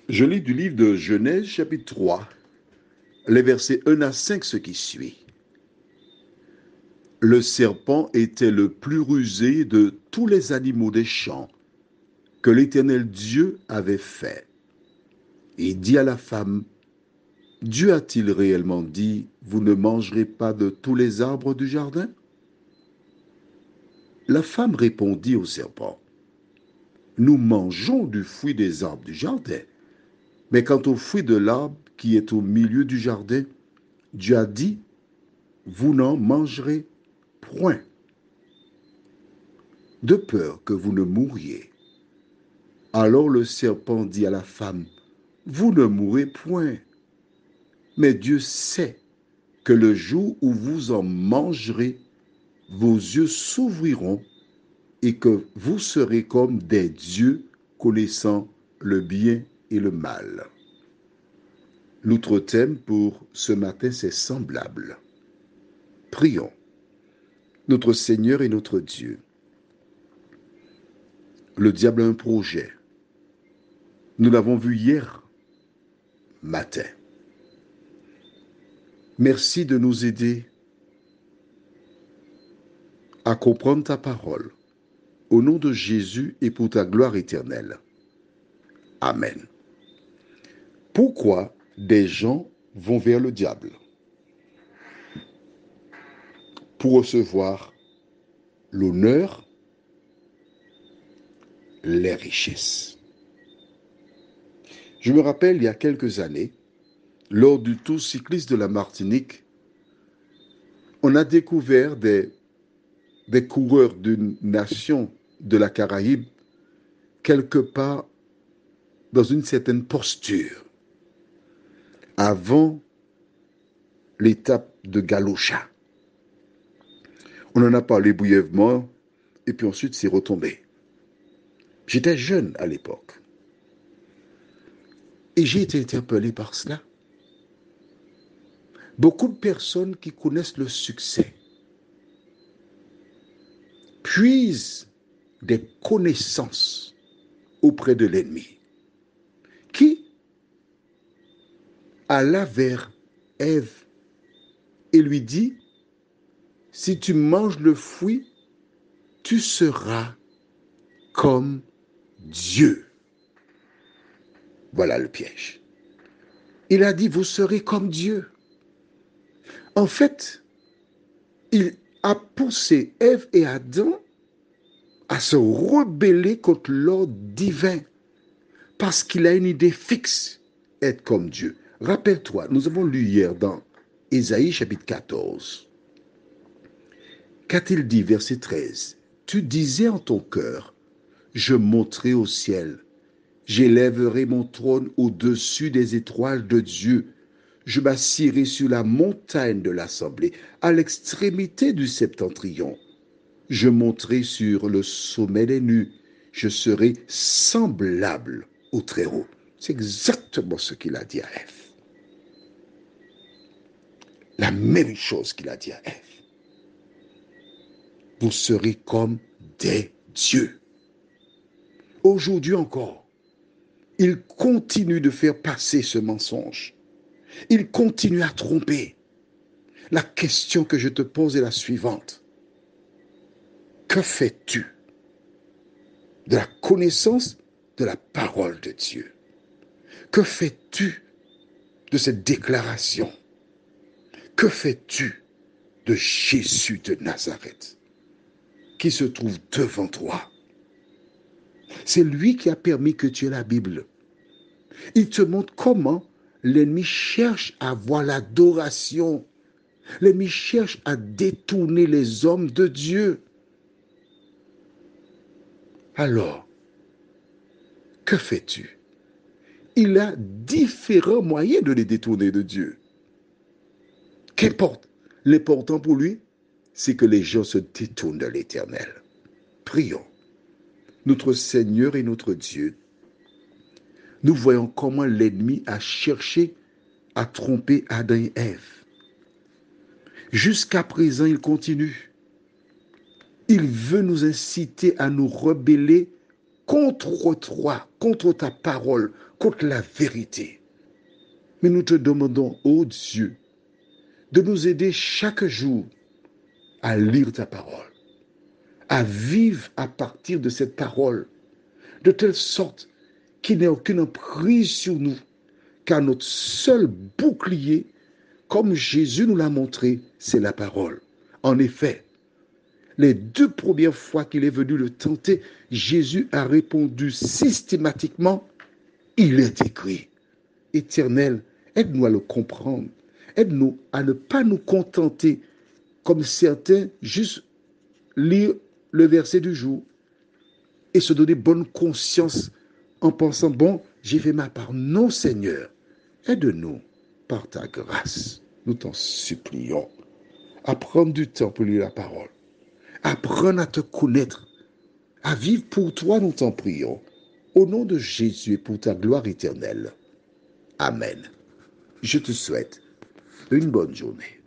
Je lis du livre de Genèse, chapitre 3, les versets 1 à 5, ce qui suit. Le serpent était le plus rusé de tous les animaux des champs que l'Éternel Dieu avait fait. Il dit à la femme, Dieu a-t-il réellement dit, vous ne mangerez pas de tous les arbres du jardin? La femme répondit au serpent, nous mangeons du fruit des arbres du jardin, mais quant au fruit de l'arbre qui est au milieu du jardin, Dieu a dit, vous n'en mangerez point, de peur que vous ne mouriez. Alors le serpent dit à la femme, vous ne mourrez point, mais Dieu sait que le jour où vous en mangerez, vos yeux s'ouvriront et que vous serez comme des dieux connaissant le bien et le mal. Notre thème pour ce matin, c'est semblable. Prions. Notre Seigneur et notre Dieu, le diable a un projet. Nous l'avons vu hier matin. Merci de nous aider à comprendre ta parole. Au nom de Jésus et pour ta gloire éternelle. Amen. Pourquoi des gens vont vers le diable? Pour recevoir l'honneur, les richesses. Je me rappelle, il y a quelques années, lors du Tour cycliste de la Martinique, on a découvert des coureurs d'une nation de la Caraïbe quelque part dans une certaine posture avant l'étape de Galocha. On en a parlé brièvement et puis ensuite c'est retombé. J'étais jeune à l'époque et j'ai été interpellé par cela. Beaucoup de personnes qui connaissent le succès puisent des connaissances auprès de l'ennemi qui alla vers Ève et lui dit, si tu manges le fruit, tu seras comme Dieu. Voilà le piège. Il a dit, vous serez comme Dieu. En fait, il a poussé Ève et Adam à se rebeller contre l'ordre divin parce qu'il a une idée fixe, être comme Dieu. Rappelle-toi, nous avons lu hier dans Ésaïe chapitre 14. Qu'a-t-il dit, verset 13? Tu disais en ton cœur, je monterai au ciel, j'élèverai mon trône au-dessus des étoiles de Dieu, je m'assierai sur la montagne de l'assemblée, à l'extrémité du septentrion. Je monterai sur le sommet des nues, je serai semblable au Très-Haut. C'est exactement ce qu'il a dit à Ève. La même chose qu'il a dit à Ève. Vous serez comme des dieux. Aujourd'hui encore, il continue de faire passer ce mensonge. Il continue à tromper. La question que je te pose est la suivante. Que fais-tu de la connaissance de la parole de Dieu? Que fais-tu de cette déclaration? Que fais-tu de Jésus de Nazareth qui se trouve devant toi? C'est lui qui a permis que tu aies la Bible. Il te montre comment l'ennemi cherche à avoir l'adoration. L'ennemi cherche à détourner les hommes de Dieu. Alors, que fais-tu? Il a différents moyens de les détourner de Dieu. Qu'importe. L'important pour lui, c'est que les gens se détournent de l'Éternel. Prions. Notre Seigneur et notre Dieu, nous voyons comment l'ennemi a cherché à tromper Adam et Ève. Jusqu'à présent, il continue. Il veut nous inciter à nous rebeller contre toi, contre ta parole, contre la vérité. Mais nous te demandons, ô Dieu, de nous aider chaque jour à lire ta parole, à vivre à partir de cette parole, de telle sorte qu'il n'y ait aucune emprise sur nous, car notre seul bouclier, comme Jésus nous l'a montré, c'est la parole. En effet, les 2 premières fois qu'il est venu le tenter, Jésus a répondu systématiquement, il est écrit. Éternel, aide-nous à le comprendre. Aide-nous à ne pas nous contenter, comme certains, juste lire le verset du jour et se donner bonne conscience en pensant, bon, j'ai fait ma part. Non, Seigneur, aide-nous par ta grâce. Nous t'en supplions. À prendre du temps pour lire la parole. Apprendre à te connaître. À vivre pour toi, nous t'en prions. Au nom de Jésus et pour ta gloire éternelle. Amen. Je te souhaite une bonne journée.